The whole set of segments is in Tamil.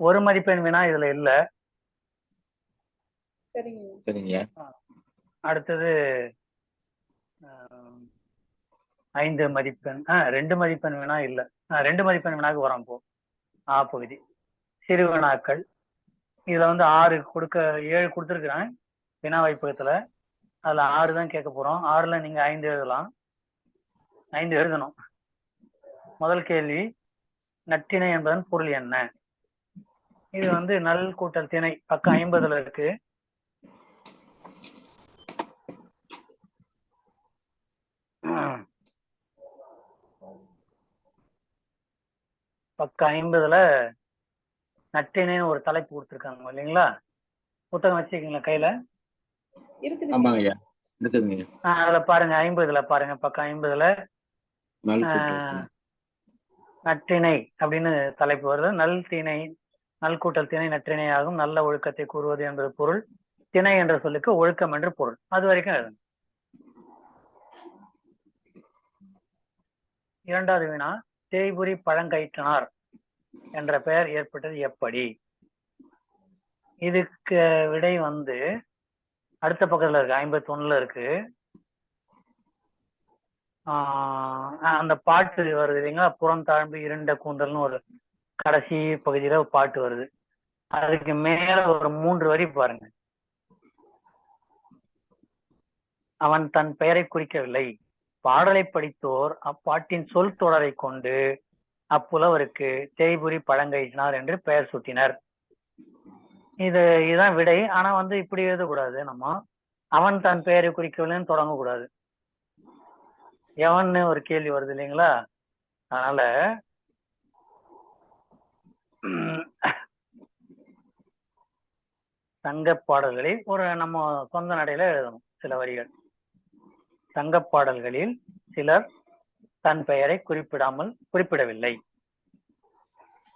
ஒரு மதிப்பெண் வினா இதுல இல்ல. சரிங்க. அடுத்தது 5 மதிப்பெண் 2 மதிப்பெண் வினா இல்ல. 2 மதிப்பெண் வினாக்கு வரோம். இப்போ பகுதி சிறு வினாக்கள். இதுல வந்து 6 7 கொடுத்துருக்குறேன் வினா வாய்ப்பகத்துல. அதுல 6 தான் கேட்க போறோம். 6ல நீங்க 5 எழுதலாம். 5 எழுதணும். முதல் கேள்வி, நற்றிணை என்பதன் பொருள் என்ன? இது வந்து நல் கூட்டல் திணை, பக்கம் 50ல இருக்கு. பக்கம் 50ல நற்றிணைன்னு ஒரு தலைப்பு கொடுத்துருக்காங்க இல்லைங்களா? புத்தகம் வச்சுக்கீங்களா கையில? அதுல பாருங்க, 50ல பாருங்க, பக்கம் 50ல நற்றிணை அப்படின்னு தலைப்பு வருது. நல் கூட்டல் திணை நற்றிணை ஆகும், நல்ல ஒழுக்கத்தை கூறுவது என்பது பொருள். திணை என்ற சொல்லுக்கு ஒழுக்கம் என்று பொருள். அது வரைக்கும் எழுதுங்க. இரண்டாவது வினா, தேய்புரி பழங்கயிற்றனார் என்ற பெயர் ஏற்பட்டது எப்படி? இதுக்கு விடை வந்து அடுத்த பக்கத்துல இருக்கு, 51ல இருக்கு. அந்த பாட்டு வருது இல்லைங்களா, புறம் தாழ்ந்து இருண்ட கூந்தல்னு ஒரு கடைசி பகுதியில ஒரு பாட்டு வருது. அதுக்கு மேல ஒரு 3 வரி பாருங்க. அவன் தன் பெயரை குறிக்கவில்லை. பாடலை படித்தோர் அப்பாட்டின் சொல் தொடரை கொண்டு அப்புலவருக்கு தேய்புரி பழங்கயிற்றினார் என்று பெயர் சூட்டினர். இதுதான் விடை. ஆனா வந்து இப்படி எழுதக்கூடாது. நம்ம அவன் தன் பெயரை குறிக்கவில்லைன்னு தொடங்கக்கூடாது. எவன்னு ஒரு கேள்வி வருது இல்லைங்களா? அதனால சங்க பாடல்களில் ஒரு நம்ம சொந்த நடையில எழுதணும் சில வரிகள். சங்க பாடல்களில் சிலர் தன் பெயரை குறிப்பிடவில்லை.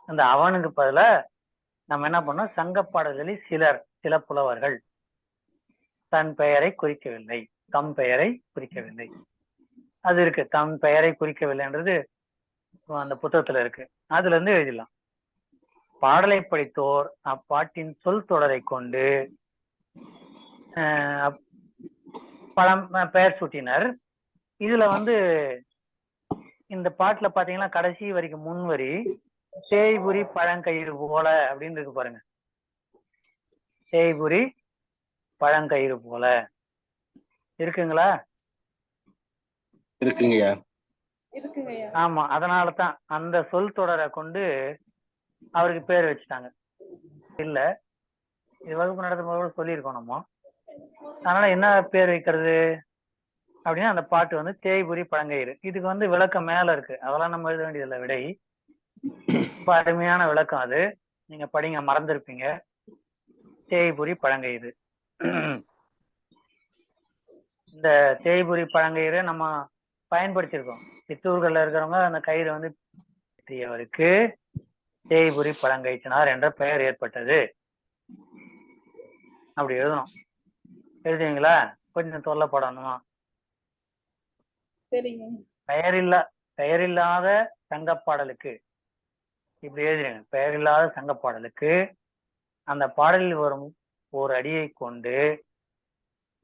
அந்த அவனுக்கு பதில நம்ம என்ன பண்ணோம், சங்க பாடல்களில் சில புலவர்கள் தன் பெயரை குறிக்கவில்லை, தம் பெயரை குறிக்கவில்லை. அது இருக்கு, தம் பெயரை குறிக்கவில்லைன்றது அந்த புத்தகத்துல இருக்கு. அதுல இருந்து எழுதிடலாம். பாடலை படித்தோர் அப்பாட்டின் சொல் தொடரை கொண்டு பெயர் சூட்டினர். இதுல வந்து இந்த பாட்டுல பாத்தீங்கன்னா கடைசி வரைக்கும் முன்வரி தேய்புரி பழங்கயிறு போல அப்படின்னு இருக்கு பாருங்க. தேய்புரி பழங்கயிறு போல இருக்குங்களா? இருக்குங்கய்யா. ஆமா, அதனாலதான் அந்த சொல் தொடரை கொண்டு அவருக்கு பேர் வச்சுட்டாங்க. இல்ல, இது வகுப்பு நடத்தும் சொல்லியிருக்கோம் நம்ம. அதனால என்ன பேர் வைக்கிறது அப்படின்னா அந்த பாட்டு வந்து தேய்புரி பழங்கயிறு. இதுக்கு வந்து விளக்கம் மேல இருக்கு, அதெல்லாம் நம்ம எழுத வேண்டியதில்லை. விடை அருமையான விளக்கம், அது நீங்க படிங்க, மறந்துருப்பீங்க. தேய்புரி பழங்கயிறு. இந்த தேய்புரி பழங்கயிறு நம்ம பயன்படுத்தியிருக்கோம். சிற்றூர்கள்ல இருக்கிறவங்க அந்த கயிறு வந்து அவருக்கு தேய்புரி பழங்கயிற்றினார் என்ற பெயர் ஏற்பட்டது அப்படி எழுதணும். எழுதுவீங்களா? கொஞ்சம் தொல்லப்படணுமா? பெயரில்லாத சங்கப்பாடலுக்கு இப்படி எழுதுறீங்க. பெயரில்லாத சங்கப்பாடலுக்கு அந்த பாடலில் வரும் ஒரு அடியை கொண்டு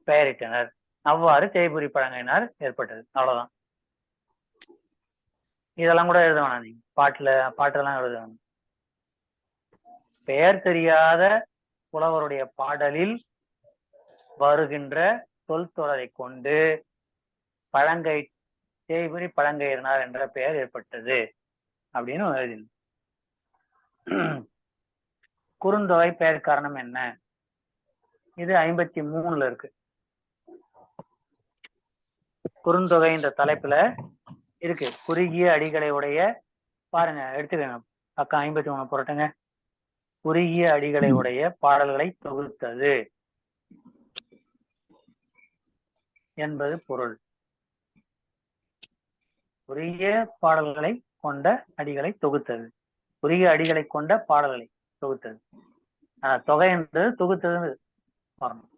பெயரிட்டனர். அவ்வாறு தேய்புரி பழங்கயினார் ஏற்பட்டது. அவ்வளவுதான். இதெல்லாம் கூட எழுத வேணாம். நீங்க பாட்டெல்லாம் எழுத வேணும். பெயர் தெரியாத புலவருடைய பாடலில் வருகின்ற சொல் தொடரை கொண்டு தேய்புரி பழங்கயிறினார் என்ற பெயர் ஏற்பட்டது அப்படின்னு எழுதினோம். குறுந்தொகை பெயர் காரணம் என்ன? இது 53ல இருக்கு. குறுந்தொகை என்ற தலைப்புல இருக்கு. குறுகிய அடிகளை உடைய, பாருங்க எடுத்துக்கங்க, பக்கம் 53 புரட்டுங்க. குறுகிய அடிகளை உடைய பாடல்களை தொகுத்தது என்பது பொருள். குறுகிய பாடல்களை கொண்ட அடிகளை தொகுத்தது, குறுகிய அடிகளை கொண்ட பாடல்களை தொகுத்தது. தொகை என்றது தொகுத்தது வரணும்.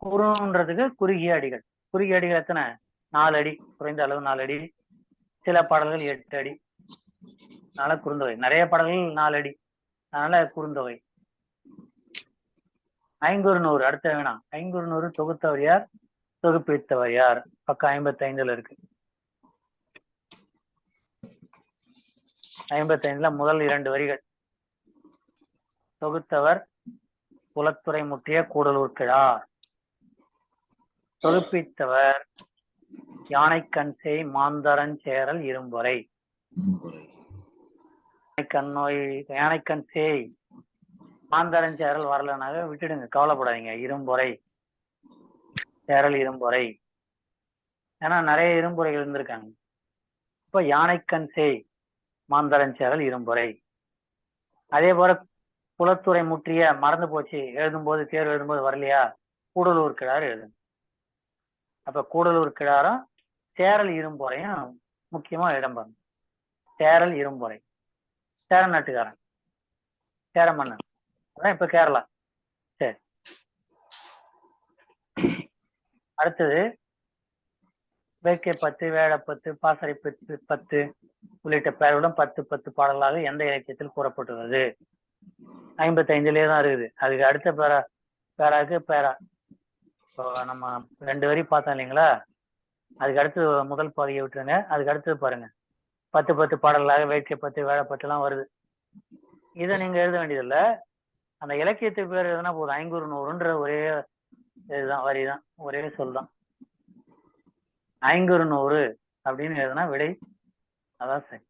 குறுன்றதுக்கு குறுகிய அடிகள். குறுகிய அடிகள் எத்தனை? 4 அடி, குறைந்த அளவு 4 அடி. சில பாடல்கள் 8 அடி. அதனால குறுந்தொகை. நிறைய பாடல்கள் 4 அடி. அதனால குறுந்தொகை. ஐங்குறுநூறு அடுத்த வேணா. ஐங்குறுநூறு தொகுத்தவர் யார், தொகுப்பித்தவர் யார்? பக்கம் 55ல இருக்கு. 55ல முதல் 2 வரிகள். தொகுத்தவர் குலத்துறை முற்றிய கூடலூர் கிழார். தொகுப்பித்தவர் யானைக்கண்சேய் மாந்தரஞ்சேரல் இரும்பொறை. யானைக்கண்சேய் மாந்தரஞ்சேரல் வரலனாக விட்டுடுங்க, கவலைப்படாதீங்க. இரும்பொறை, சேரல் இரும்பொறை. ஏன்னா நிறைய இரும்புறைகள் இருந்திருக்காங்க. இப்ப யானைக்கண்சேய் மாந்தரஞ்சேரல் இரும்பொறை. அதே போல குலத்துறை முற்றிய மறந்து போச்சு, எழுதும்போது தேர்வு எழுதும்போது வரலையா, கூடலூர் கிழார் எழுதுங்க. அப்ப கூடலூர் கிழாரும் சேரல் இரும்பொறையும் முக்கியமா இடம்பெறும். சேரல் இரும்பொறை, சேர நாட்டுக்காரன், சேர மன்னன், அதான் இப்ப கேரளா. சரி, அடுத்தது வேட்கை 10, வேட 10, பாசறை 10 உள்ளிட்ட பெயர்களுடன் 10 பாடலாக எந்த இலக்கியத்தில் கூறப்பட்டுள்ளது? 55லயே தான் இருக்குது. அதுக்கு அடுத்த பேராக்கு பேரா. இப்போ நம்ம 2 வரி பார்த்தோம் இல்லைங்களா, அதுக்கு அடுத்து முதல் பாதியை விட்டுருங்க. அதுக்கு அடுத்தது பாருங்க, 10 பாடலாக வேட்கை 10, வேட 10 வருது. இதை நீங்க எழுத வேண்டியதில்லை, அந்த இலக்கியத்துக்கு பேர் எதுனா போதும். ஐங்குறுநூறுன்ற ஒரே இதுதான், வரிதான், ஒரே சொல் தான். ஐங்குறுநூறு அப்படின்னு எழுதுனா விடை அதான் சரி.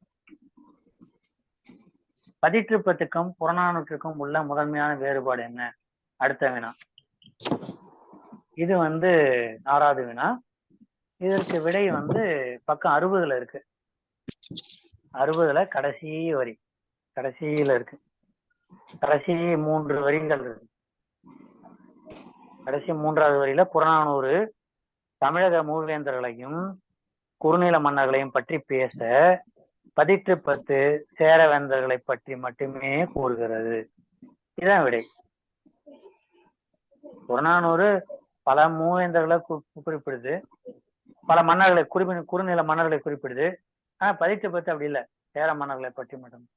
10க்கும் புறநானூற்றுக்கும் உள்ள முதன்மையான வேறுபாடு என்ன? அடுத்த வினா. இது 6வது வினா. இதற்கு விடை பக்கம் 60ல இருக்கு. 60ல கடைசி வரி, கடைசியில இருக்கு. கடைசி 3 வரிகள் இருக்கு. கடைசி 3வது வரியில புறநானூறு தமிழக மூவேந்தர்களையும் குறுநில மன்னர்களையும் பற்றி பேச 10 சேரவேந்தர்களை பற்றி மட்டுமே கூறுகிறது. இதுதான் விடை. புறநானூறு பல மூவேந்தர்களை குறிப்பிடுது, பல மன்னர்களை குறுநில மன்னர்களை குறிப்பிடுது. ஆனா 10 அப்படி இல்லை, சேர மன்னர்களை பற்றி மட்டும்.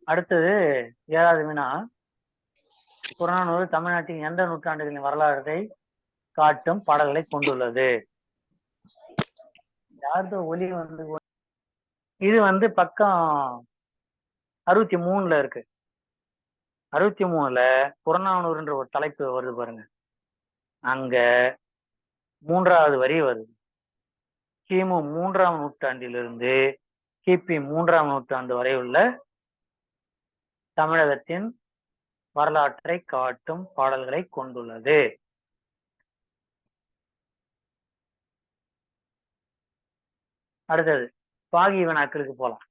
அடுத்தது 7வது வினா. புறநானூறு தமிழ்நாட்டின் எந்த நூற்றாண்டுகளின் வரலாற்றை காட்டும் பாடல்களை கொண்டுள்ளது? யாருதோ ஒலி இது பக்கம் 63ல இருக்கு. 63ல புறநானூறுன்ற ஒரு தலைப்பு வருது பாருங்க. அங்க 3வது வரி வருது. கிமு 3ஆம் நூற்றாண்டிலிருந்து கிபி 3ஆம் நூற்றாண்டு வரை உள்ள தமிழகத்தின் வரலாற்றை காட்டும் பாடல்களை கொண்டுள்ளது. அடுத்தது பாகி வினாக்களுக்கு போலாம்.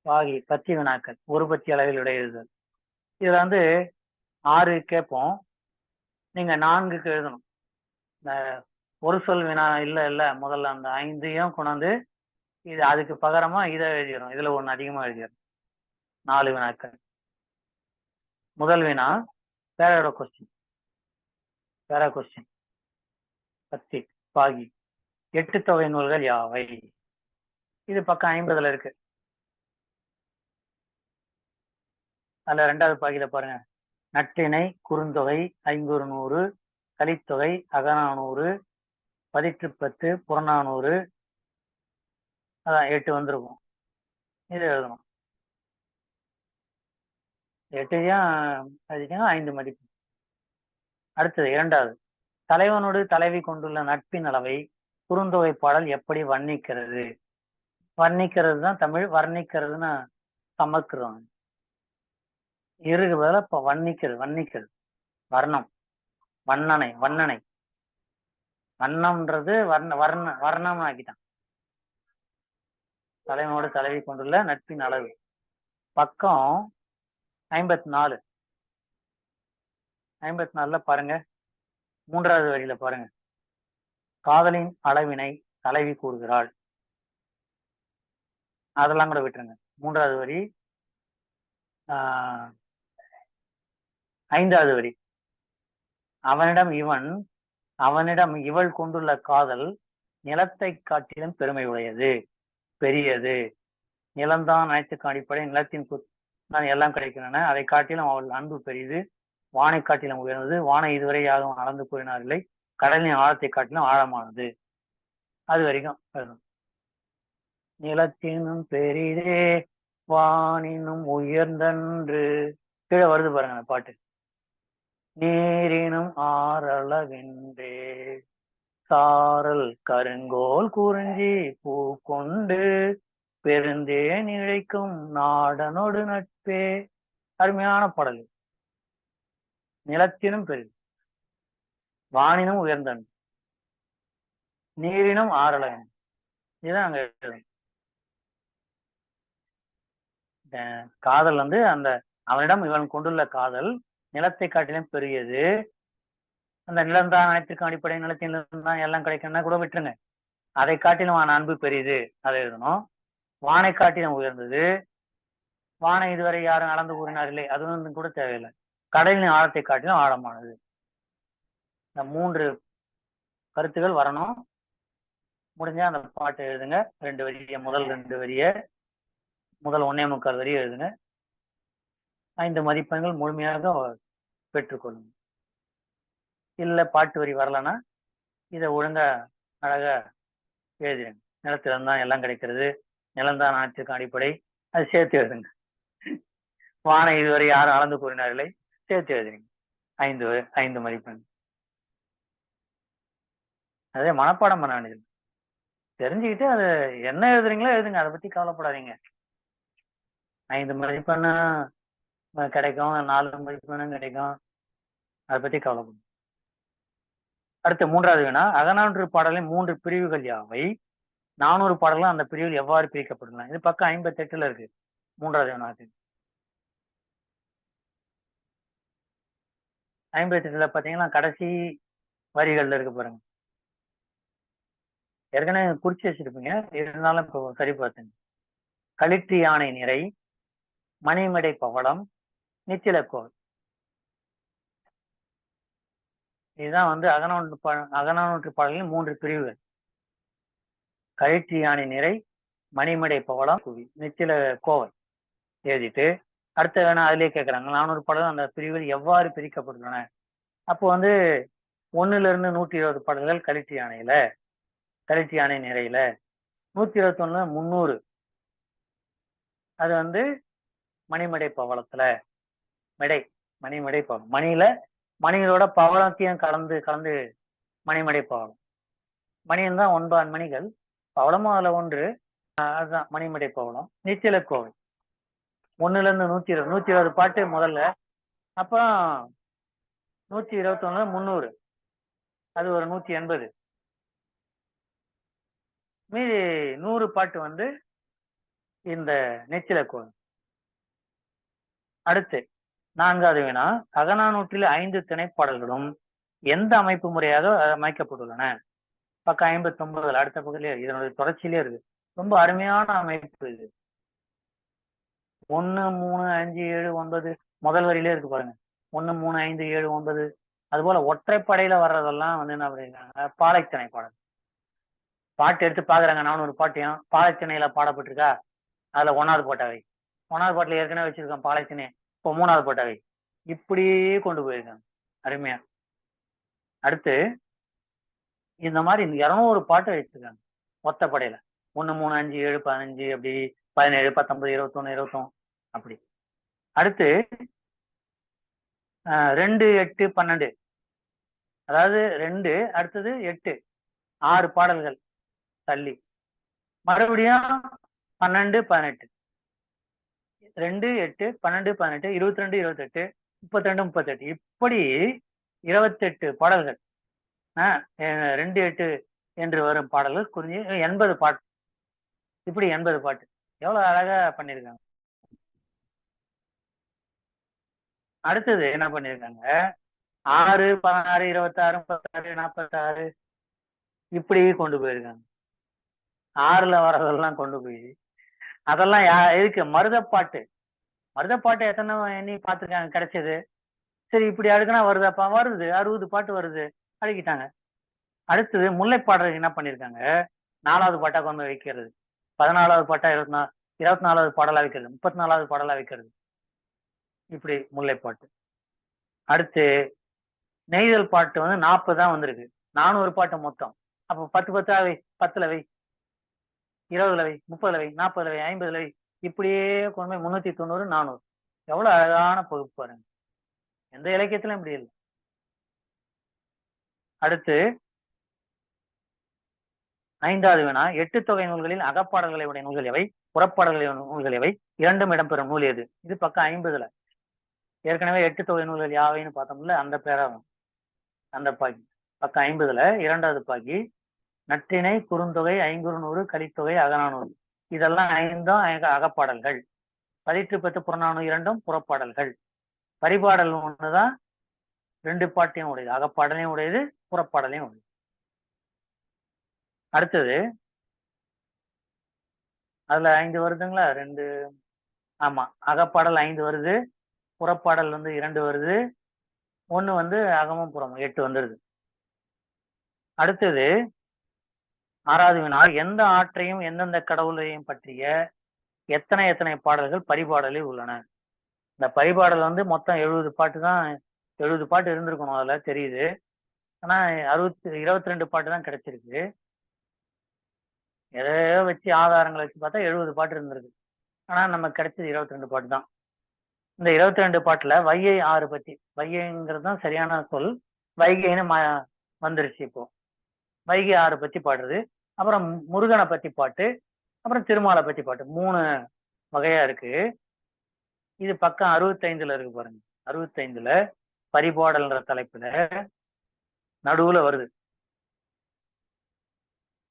பாகி பத்தி வினாக்கள், ஒரு பத்தி அளவில் விடையெழுதல். இதுல 6 கேட்போம், நீங்க 4க்கு எழுதணும். இந்த ஒரு சொல் வினா இல்ல முதல்ல அந்த 5ஐயும் கொண்டாந்து இது அதுக்கு பகரமா இதை எழுதிடும். இதுல ஒண்ணு அதிகமா எழுதிடும். 4 வினாக்கள். முதல் வினா பேரோட கொஸ்டின். பேரா கொஸ்டின் பத்தி பாகி 8 தொகை நூல்கள் யாவை? இது பக்கம் 50ல இருக்கு. அதுல 2வது பாகியில பாருங்க, நற்றிணை, குறுந்தொகை, ஐங்குறுநூறு, கலித்தொகை, அகநானூறு, 10 புறநானூறு, அதான் 8 வந்திருக்கும். இது எழுதணும். 8 5 மதிப்பு. அடுத்தது 2வது, தலைவனோடு தலைவி கொண்டுள்ள நட்பின் அளவை குறுந்தொகை பாடல் எப்படி வர்ணிக்கிறது? வர்ணிக்கிறது தான் தமிழ், வர்ணிக்கிறதுன்னா சமக்குறோம். இருக்கு பதில இப்ப வர்ணிக்கிறது வர்ணம், வண்ணனை, வண்ணம்ன்றது வர்ணம் ஆக்கிட்டான். தலைவனோடு தலைவி கொண்டுள்ள நட்பின் அளவு. பக்கம் 54ல பாருங்க, 3வது வரியில பாருங்க, காதலின் அளவினை தலைவி கூறுகிறாள். அதெல்லாம் கூட விட்டுருங்க. 3வது வரி. 5வது வரி, அவனிடம் இவள் கொண்டுள்ள காதல் நிலத்தை காட்டிலும் பெருமை உடையது, பெரியது. நிலம்தான் அனைத்துக்கும் அடிப்படை, நிலத்தின் தான் எல்லாம் கிடைக்கின்றன, அதை காட்டிலும் அவள் அன்பு பெரியது, வானை காட்டிலும் உயர்ந்தது, வானை இதுவரை யாரும் அளந்து கூறினாரில்லை, கடலின் ஆழத்தை காட்டிலும் ஆழமானது. அது வரைக்கும் நிலத்தினும் பெரிதே வானினும் உயர்ந்தன்று. கீழே வருது பாருங்க அந்த பாட்டு. நீரினும் ஆறளவென்றே சாரல் கருங்கோல் குறிஞ்சி பூ கொண்டு பெருந்தேன் இழைக்கும் நாடனோடு நட்பே. அருமையான பாடல். நிலத்தினும் பெரிது, வானினும் உயர்ந்தன், நீரினும் ஆறளவன். இதுதான் அங்க எழுதும். காதல் வந்து அந்த அவனிடம் இவன் கொண்டுள்ள காதல் நிலத்தை காட்டிலும் பெரியது. அந்த நிலம்தான் அனைத்திற்கும் அடிப்படை, நிலத்திலிருந்தான் எல்லாம் கிடைக்கும்னா கூட விட்டுருங்க, அதை காட்டிலும் அவன் அன்பு பெரியது, அதை எழுதணும். வானை காட்டிலும் உயர்ந்தது, வானை இதுவரை யாரும் அளந்து கூறினார்களே, அது வந்து கூட தேவையில்லை, கடலின் ஆழத்தை காட்டிலும் ஆழமானது. இந்த 3 கருத்துகள் வரணும். முடிஞ்சா அந்த பாட்டை எழுதுங்க. 2 வரிய, முதல் 2 வரிய, முதல் 1.25 வரிய எழுதுங்க. 5 மதிப்பெண்கள் முழுமையாக பெற்றுக்கொள்ளுங்க. இல்ல பாட்டு வரி வரலன்னா இதை ஒழுங்கா அழகா எழுதிடுங்க. நிலத்தில்தான் எல்லாம் கிடைக்கிறது, நிலம்தான் நாட்டிற்கு அடிப்படை, அது சேர்த்து எழுதுங்க. வானை இதுவரை யாரும் அளந்து கூறினார்களே, சேர்த்து எழுதுறீங்க. 5 மதிப்பெண். அதே மனப்பாடம் பண்ண வேண்டியது, தெரிஞ்சுக்கிட்டு அது என்ன எழுதுறீங்களோ எழுதுங்க, அதை பத்தி கவலைப்படாதீங்க. 5 மதிப்பெண்ணு கிடைக்கும், 4 மதிப்பெண்ணும் கிடைக்கும், அதை பத்தி கவலைப்படும். அடுத்து 3வது வினா, அகநானூற்று பாடலின் 3 பிரிவுகள் யாவை? 400 பாடல்கள் அந்த பிரிவில் எவ்வாறு பிரிக்கப்பட்டுள்ளன? இது பக்கம் 58 இருக்கு. 3வது வினாக்கு 58 பாத்தீங்கன்னா கடைசி வரிகள்ல இருக்கு பாருங்க. ஏற்கனவே குறிச்சு வச்சிருப்பீங்க, இருந்தாலும் இப்போ சரி பார்த்தேன். களிற்று யானை நிறை, மணிமடை பவளம், நித்திலக்கோள். இதுதான் வந்து அகநானூற்று பாடலின் 3 பிரிவுகள். களிற்று யானை நிறை, மணிமடை பவளம், குவி, நித்தில கோவை எழுதிட்டு அடுத்த வேணா அதிலே கேட்கறாங்க 400 பாடல்கள் அந்த பிரிவுகள் எவ்வாறு பிரிக்கப்பட்டுள்ளன. அப்போ வந்து 1லிருந்து 120 பாடல்கள் களிற்று யானையில, களிற்று யானை நிறையில, 121 300 அது வந்து மணிமடை பவளத்துல, மணிமடை பவளம், மணிகளோட பவளத்தையும் கலந்து மணிமடை பவளம். மணியன் தான் 9 மணிகள், பவளமும் அதுல 1, அதுதான் மணிமடை பவளம். நித்திலக்கோவை 1லிருந்து 120 பாட்டு முதல்ல, அப்புறம் 121 300 அது ஒரு 180, மீதி 100 பாட்டு வந்து இந்த நெச்சிலக்கோவை. அடுத்து 4வது வினா, அகநானூற்றில் 5 திணைப்பாடல்களும் எந்த அமைப்பு முறையாக அமைக்கப்பட்டுள்ளன? பக்கம் 59 அடுத்த பகுதியிலே இதனுடைய தொடர்ச்சியிலே இருக்கு. ரொம்ப அருமையான அமைப்பு இது. 1 3 5 7 9 முதல் வரியிலே இருக்கு பாருங்க. 1 3 5 7 9 அது போல ஒற்றைப்படையில வர்றதெல்லாம் வந்து என்ன பண்ணிருக்காங்க, பாலைத்திணை பாடல். பாட்டு எடுத்து பாக்குறாங்க, 400 பாட்டையும் பாலைத்திணையில பாடப்பட்டிருக்கா, அதுல 1வது போட்டாவை, 1வது பாட்டுல ஏற்கனவே வச்சிருக்கோம் பாலைத்திணை, இப்போ 3வது போட்டாவை, இப்படியே கொண்டு போயிருக்காங்க அருமையா. அடுத்து இந்த மாதிரி 200 பாட்டு வச்சிருக்காங்க ஒத்தப்படையில. 1 3 5 7 15 அப்படி 17 19 21 21 அப்படி. அடுத்து 2 8 12 அதாவது 2 அடுத்தது 8 6 பாடல்கள் தள்ளி, மறுபடியும் 12 18 2 8 12 18 22 28 32 38 இப்படி 28 பாடல்கள். 2 8 என்று வரும் பாடல்கள் குறிஞ்சி 80 பாட்டு, இப்படி 80 பாட்டு எவ்வளவு அழகா பண்ணிருக்காங்க. அடுத்தது என்ன பண்ணிருக்காங்க, 6 16 26 36 46 இப்படி கொண்டு போயிருக்காங்க. 6ல வர்றதெல்லாம் கொண்டு போய் அதெல்லாம் எதுக்கு, மருதப்பாட்டு எத்தனை எண்ணி பார்த்துருக்காங்க கிடைச்சது. சரி இப்படி அடுக்குனா வருதாப்பா, வருது 60 பாட்டு வருது, அழுகிட்டாங்க. அடுத்தது முல்லைப்பாடல் என்ன பண்ணிருக்காங்க, 4வது பாட்டா கொண்டு வைக்கிறது, 14வது பாட்டா 24வது பாடலா வைக்கிறது, 34வது பாடலா வைக்கிறது, இப்படி முல்லைப்பாட்டு. அடுத்து நெய்தல் பாட்டு வந்து 40 தான் வந்திருக்கு, 400 பாட்டு மொத்தம். அப்போ 10 10 வை, 10ல வை, 20ல வை, 30ல வை, 40ல வை, 50ல வை, இப்படியே கொண்டு போய் 390 400. எவ்வளவு அழகான பகுப்பு பாருங்க, எந்த இலக்கியத்திலும் இப்படி இல்லை. அடுத்து 5வது வினா, 8 தொகை நூல்களில் அகப்பாடல்களை உடைய நூல்கள் எவை, புறப்பாடல்களை நூல்கள் எவை, இரண்டும் இடம்பெறும் நூல் எது? இது பக்கம் 50ல. ஏற்கனவே 8 தொகை நூல்கள் யாவைன்னு பார்த்தோம்ல, அந்த பேராகும் அந்த பாக்கி. பக்கம் 50ல 2வது பாக்கி, நற்றிணை, குறுந்தொகை, ஐங்குறுநூறு, கலித்தொகை, அகநானூறு, இதெல்லாம் 5ம் அகப்பாடல்கள். 18 10 புறநானூறு 2ம் புறப்பாடல்கள். பரிபாடல் ஒண்ணுதான் 2 பாட்டையும் உடையது, அகப்பாடலையும் உடையது, புறப்பாடலையும் உடையது. அடுத்தது அதுல 5 வருதுங்களா, 2, ஆமா, அகப்பாடல் 5 வருது, புறப்பாடல் வந்து 2 வருது, 1 வந்து அகமும் புறமும் 8 வந்துருது. அடுத்தது 6வது வினா, எந்த ஆற்றையும் எந்தெந்த கடவுளையும் பற்றிய எத்தனை எத்தனை பாடல்கள் பரிபாடலில் உள்ளன? இந்த பரிபாடல் வந்து மொத்தம் 70 பாட்டு தான், 70 பாட்டு இருந்திருக்கணும், அதுல தெரியுது. ஆனா 22 பாட்டு தான் கிடைச்சிருக்கு. எதையோ வச்சு ஆதாரங்களை வச்சு பார்த்தா 70 பாட்டு இருந்திருக்கு. ஆனா நமக்கு கிடைச்சது 22 பாட்டு தான். இந்த 22 பாட்டுல வைகை ஆறு பத்தி, வைகைங்கிறது தான் சரியான சொல், வைகைன்னு வந்துருச்சு இப்போ. வைகை ஆறு பத்தி பாடுறது, அப்புறம் முருகனை பத்தி பாட்டு, அப்புறம் திருமாலை பத்தி பாட்டு, 3 வகையா இருக்கு. இது பக்கம் 65ல இருக்கு பாருங்க. 65ல பரிபாடல்ன்ற தலைப்புல நடுவுல வருது,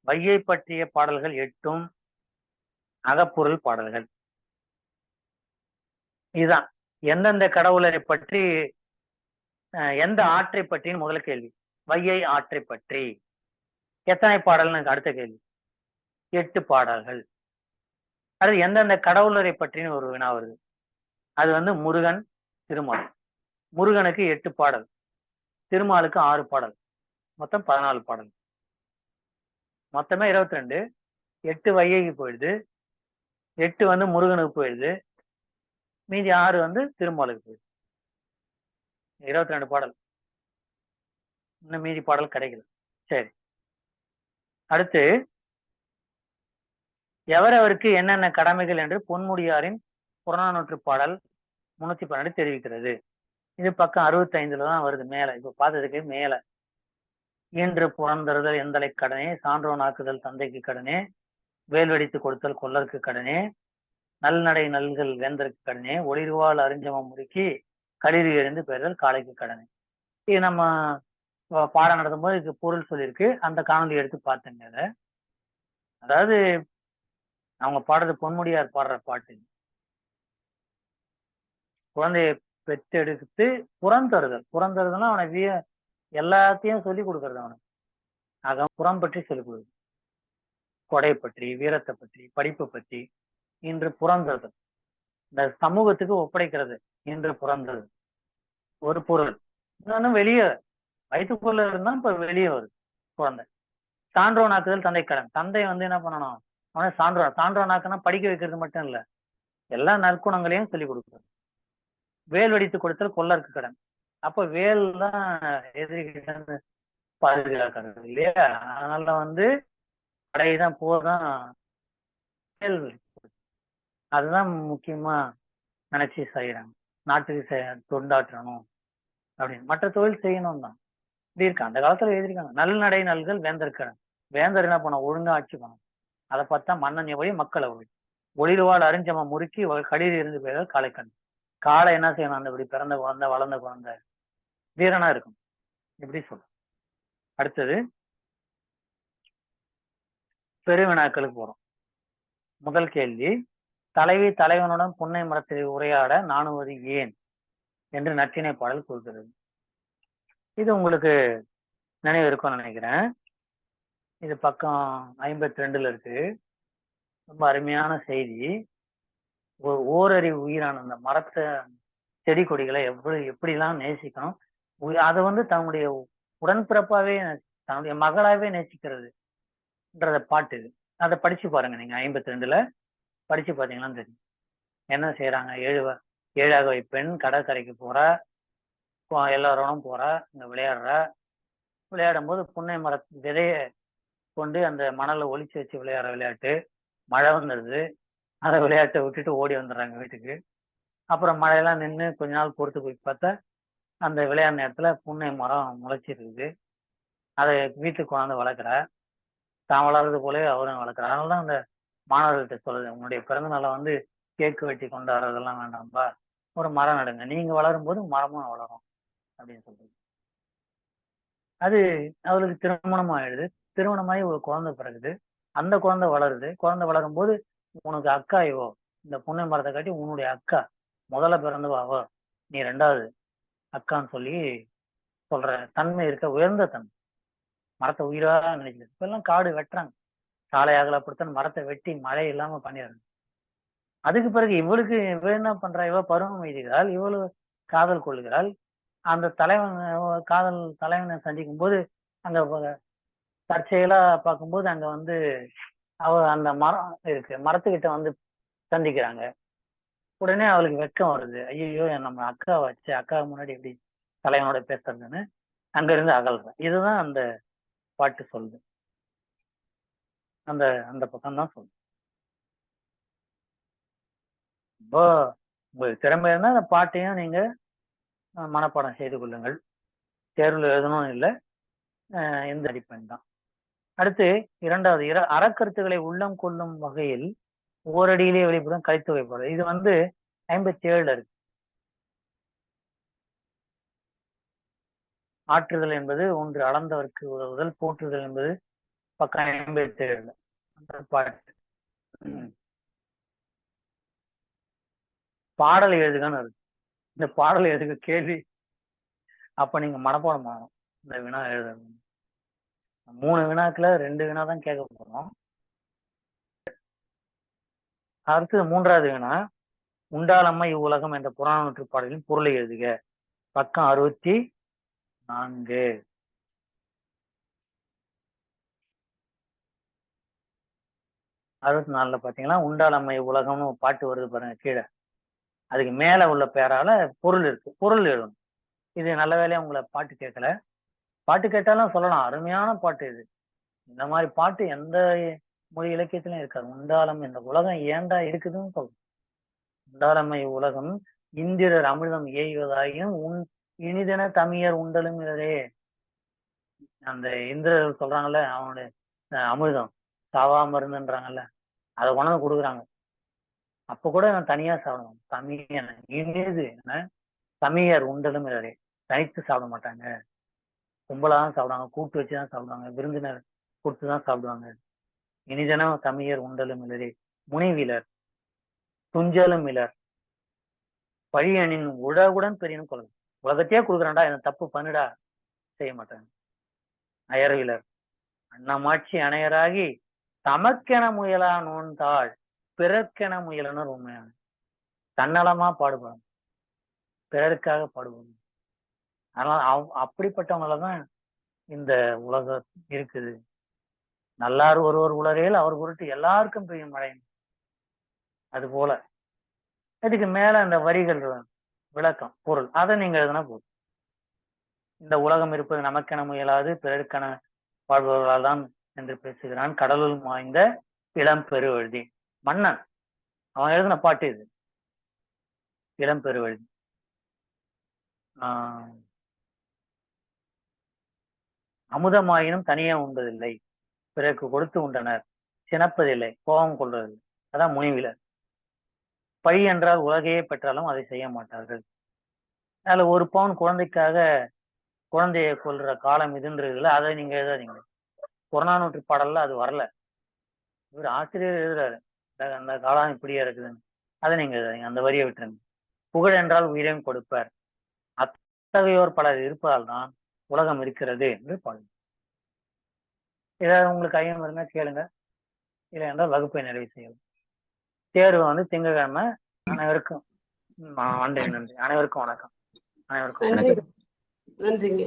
வையை பற்றிய பாடல்கள் 8ம் அகப்பொருள் பாடல்கள். இதுதான் எந்தெந்த கடவுளை பற்றி, எந்த ஆற்றை பற்றின்னு முதல் கேள்வி. வையை ஆற்றை பற்றி எத்தனை பாடல்னு அடுத்த கேள்வி, 8 பாடல்கள். அது எந்தெந்த கடவுளரை பற்றின்னு ஒரு வினா வருது. அது வந்து முருகன், திருமால். முருகனுக்கு 8 பாடல், திருமாலுக்கு 6 பாடல், மொத்தம் 14 பாடல். மொத்தமே 22. 8 வைகைக்கு போயிடுது, 8 வந்து முருகனுக்கு போயிடுது, மீதி 6 வந்து திருமாலுக்கு போயிடுது. 22 பாடல். இன்னும் மீதி பாடல் கிடைக்கல. சரி, அடுத்து எவரவருக்கு என்னென்ன கடமைகள் என்று பொன்முடியாரின் புறநானூற்று பாடல் 312 தெரிவிக்கிறது. இது பக்கம் 65ல தான் வருது, மேல இப்ப பார்த்ததுக்கு மேல. ஈன்று புறந்தறுதல் எந்தலை கடனே, சான்றோனாக்குதல் தந்தைக்கு கடனே, வேல் வெடித்து கொடுத்தல் கொல்லருக்கு கடனே, நல்நடை நல்கள் வேந்தருக்கு கடனே, ஒளிர்வாள் அறிஞ்சமம் முறுக்கி களிறு எறிந்து பெறுதல் காளைக்கு கடனே. இது நம்ம பாடம் நடத்தும் போது இதுக்கு பொருள் சொல்லியிருக்கு, அந்த காணொலி எடுத்து பார்த்துங்க. அதை அதாவது அவங்க பாடுறது பொன்முடியார் பாடுற பாட்டு, குழந்தையை பெற்றெடுத்து புறந்தறுதல். புறந்தறுதல்னா அவனை எல்லாத்தையும் சொல்லி கொடுக்கறது, அவனுக்கு புறம் பற்றி சொல்லிக் கொடுக்குது, கொடை பற்றி, வீரத்தை பற்றி, படிப்பை பற்றி. இன்று புறந்தறுதல், இந்த சமூகத்துக்கு ஒப்படைக்கிறது. இன்று புறந்தறுதல் ஒரு பொருள். இன்னொன்னு வெளியே வயிற்றுக்குள்ள இருந்தா இப்ப வெளியே வருது குழந்தை. சான்றோனாக்குதல் தந்தை கடன். தந்தை வந்து என்ன பண்ணணும், அவனை சான்றோனாக்குனா படிக்க வைக்கிறது மட்டும் இல்ல, எல்லா நற்குணங்களையும் சொல்லிக் கொடுக்குறது. வேல் வெடித்து கொடுத்தல் கொல்லருக்கு கடன். அப்ப வேல் தான் எதிரிகிட்ட பாதுகாக்கிறது இல்லையா, அதனால வந்து படைதான் போதான் வேல், அதுதான் முக்கியமா நினைச்சு செய்யறாங்க. நாட்டுக்கு தொண்டாற்றணும் அப்படின்னு, மற்ற தொழில் செய்யணும் தான் இப்படி இருக்கு. அந்த காலத்துல எழுதியிருக்காங்க, நல்நடை நல்கள் வேந்தர்கடன். வேந்தர் என்ன பண்ண, ஒழுங்கா ஆட்சி பண்ணணும். அதை பார்த்தா மன்னன் எவ்வளி மக்கள் எவ்வளி, ஒளிர்வாள் அறிஞ்சம முறுக்கி களிர் இருந்து போய் காளைக்கண். காளை என்ன செய்யணும், அந்த இப்படி பிறந்த குழந்தை வளர்ந்த குழந்தை வீரனா இருக்கும், இப்படி சொல்ல. அடுத்தது பெருவினாக்களுக்கு போறோம். முதல் கேள்வி, தலைவி தலைவனுடன் புன்னை மரத்தில் உரையாட நாணுவது ஏன் என்று நற்றிணை பாடல் கூறுகிறது. இது உங்களுக்கு நினைவு இருக்கும்னு நினைக்கிறேன். இது பக்கம் 52ல இருக்கு. ரொம்ப அருமையான செய்தி. ஓரறிவு உயிரான அந்த மரத்தை, செடி கொடிகளை எப்படிலாம் நேசிக்கணும், அதை வந்து தன்னுடைய உடன்பிறப்பாவே தன்னுடைய மகளாவே நேசிக்கிறதுன்றத பாட்டு இது. அதை படிச்சு பாருங்க நீங்க 52ல படிச்சு பாத்தீங்கன்னா தெரியும். என்ன செய்யறாங்க? ஏழாகவை பெண் கடற்கரைக்கு போறா, எல்லாரோடும் போறா, இங்க விளையாடுறா. விளையாடும் போது புன்னை மர விதைய கொண்டு அந்த மணலை ஒளிச்சு வச்சு விளையாடுற விளையாட்டு. மழை வந்துடுது, அந்த விளையாட்டை விட்டுட்டு ஓடி வந்துடுறாங்க வீட்டுக்கு. அப்புறம் மழையெல்லாம் நின்று கொஞ்ச நாள் பொறுத்து போய் பார்த்தா அந்த விளையாடின இடத்துல புன்னை மரம் முளைச்சிருக்குது. அதை வீட்டுக்கு கொண்டாந்து வளர்க்குற, தான் வளர்றது போலவே அவரும் வளர்க்குறார். அதனாலதான் அந்த மாணவர்கள்ட்ட சொல்லுது, உங்களுடைய பிறந்த நாளை கேக்கு வெட்டி கொண்டாடுறதெல்லாம் வேண்டாம்பா, ஒரு மரம் நடுங்க, நீங்க வளரும் போது மரமும் வளரும் அப்படின்னு சொல்றது. அது அவளுக்கு திருமணம் ஆயிடுது. திருமணமாகி ஒரு குழந்தை பிறகுது. அந்த குழந்தை வளருது. குழந்தை வளரும் போது உனக்கு அக்கா இவோ, இந்த புன்னை மரத்தை காட்டி உன்னுடைய அக்கா, முதல்ல பிறந்தவாவோ, நீ 2வது அக்கான்னு சொல்லி சொல்ற தன்மை இருக்க உயர்ந்த தன்மை. மரத்தை உயிரா நினைக்கிறது. இப்ப எல்லாம் காடு வெட்டுறாங்க, சாலை அகலப்படுத்த மரத்தை வெட்டி மழை இல்லாம பண்ணிடுறாங்க. அதுக்கு பிறகு இவ என்ன பண்றா? இவ பருவம் எய்துகிறாள், இவளு காதல் கொள்ளுகிறாள். அந்த காதல் தலைவனை சந்திக்கும் போது அங்க தற்செயலா பார்க்கும்போது அங்க அவ அந்த மரம் இருக்கு, மரத்துக்கிட்ட சந்திக்கிறாங்க. உடனே அவளுக்கு வெட்கம் வருது. ஐயோ, நம்ம அக்கா வச்சு அக்கா முன்னாடி எப்படி தலைவனோட பேசுறதுன்னு அங்க இருந்து அகல்ற. இதுதான் அந்த பாட்டு சொல்லுது. அந்த அந்த பக்கம் தான் சொல்லுது. இப்போ உங்களுக்கு திறமை இருந்தா அந்த பாட்டையும் நீங்க மனப்பாடம் செய்து கொள்ளுங்கள். தேர்வில் எழுதணும் இல்லை, இந்த அடிப்படை தான். அடுத்து 2வது அறக்கருத்துக்களை உள்ளம் கொள்ளும் வகையில் ஓரடியிலே வெளிப்படும் கலித்துவை பாடல். இது 57ல இருக்கு. ஆற்றுதல் என்பது ஒன்று அளந்தவர்க்கு உதவுதல், போற்றுதல் என்பது பக்கம் 57ல பாட்டு. பாடல் எழுதுகன்னு இருக்கு. இந்த பாடல் எழுதுக கேள்வி அப்ப நீங்க மனப்பாடம் பண்ணணும். இந்த வினா எழுத 3 வினாக்குல 2 வினா தான் கேட்க போறோம். அடுத்தது 3வது வினா, உண்டாலம்மா இவ்வுலகம் என்ற புறநானூற்று பாடலின் பொருளை எழுதுக. பக்கம் 64. 64ல பாத்தீங்கன்னா உண்டாலம்மா இவ்வுலகம்னு ஒரு பாட்டு வருது பாருங்க கீழே. அதுக்கு மேல உள்ள பேரால பொருள் இருக்கு, பொருள் எழுதணும். இது நல்ல வேலையா உங்களை பாட்டு கேட்கல. பாட்டு கேட்டாலும் சொல்லலாம், அருமையான பாட்டு இது. இந்த மாதிரி பாட்டு எந்த மொழி இலக்கியத்திலும் இருக்காது. உண்டாலம் இந்த உலகம் ஏண்டா இருக்குதுன்னு சொல்லணும். உண்டாலம்மை உலகம் இந்திரர் அமிர்தம் ஏய்வதாயும் இனிதென தமியர் உண்டலும் இதே. அந்த இந்திரர் சொல்றாங்கல்ல, அவனுடைய அமிர்தம் சாவா மருந்துன்றாங்கல்ல, அதை கொண்டாந்து கொடுக்குறாங்க. அப்ப கூட நான் தனியா சாப்பிடுவேன். தமிழன் இனிது தமியர் உண்டலும் இதே. தனித்து சாப்பிட மாட்டாங்க, கும்பலாதான் சாப்பிடுவாங்க, கூட்டு வச்சுதான் சாப்பிடுவாங்க, விருந்தினர் கொடுத்துதான் சாப்பிடுவாங்க. இனிதன தமியர் உண்டலும் இலரே. முனிவிலர் துஞ்சலும் இலர் பழியனின் உழவுடன் பெரியனும் கொள்ளும். உலகத்தையே கொடுக்குறான்டா, என்ன தப்பு பண்ணுடா, செய்ய மாட்டாங்க. அயர்விலர் அன்னமாட்சி அணையராகி தமக்கென முயலா நோன்தாள் பிறர்க்கென முயலனர் உண்மையான. தன்னலமா பாடுபடும், பிறருக்காக பாடுபடும். அதனால அப்படிப்பட்டவங்களதான் இந்த உலகம் இருக்குது. நல்லார் ஒருவர் உலகையில் அவர் பொருட்டு எல்லாருக்கும் பெய்யும் மழை. அது போல இதுக்கு மேல அந்த வரிகள் விளக்கம் பொருள் அதை நீங்க எழுதுனா போதும். இந்த உலகம் இருப்பது நமக்கென முயலாது பிறருக்கென வாழ்பவர்களால் தான் என்று பேசுகிறான் கடலுள் மாய்ந்த இளம் பெருவழுதி. மன்னன் அவன் எழுதின பாட்டு இது, இளம் பெருவழுதி. அமுதமாயினும் தனியே உண்பதில்லை, பிறருக்கு கொடுத்து உண்டனர், சினப்பதில்லை, கோபம் கொள்வதில்லை. அதான் முனிவிலர். பழி என்றால் உலகையே பெற்றாலும் அதை செய்ய மாட்டார்கள். அதுல 1 பவுன் குழந்தைக்காக குழந்தைய கொல்ற காலம் இதுன்றதுல அதை நீங்க எழுதாதீங்க. புறநானூற்று பாடல்ல அது வரல. இவர் ஆசிரியர் எழுதுறாரு, அந்த காலம் இப்படியா இருக்குதுன்னு. அதை நீங்க எழுதாதீங்க, அந்த வரியை விட்டுருங்க. புகழ் என்றால் உயிரையும் கொடுப்பார், அத்தகையோர் பலர் இருப்பதால் தான் உலகம் இருக்கிறது என்று பாடுங்க. ஏதாவது உங்களுக்கு ஐயம் இருந்தா கேளுங்க, இல்லை என்றால் வகுப்பை நிறைவு செய்யலாம். தேர்வு திங்கட்கிழமை. அனைவருக்கும் நன்றி. அனைவருக்கும் வணக்கம். அனைவருக்கும் நன்றிங்க.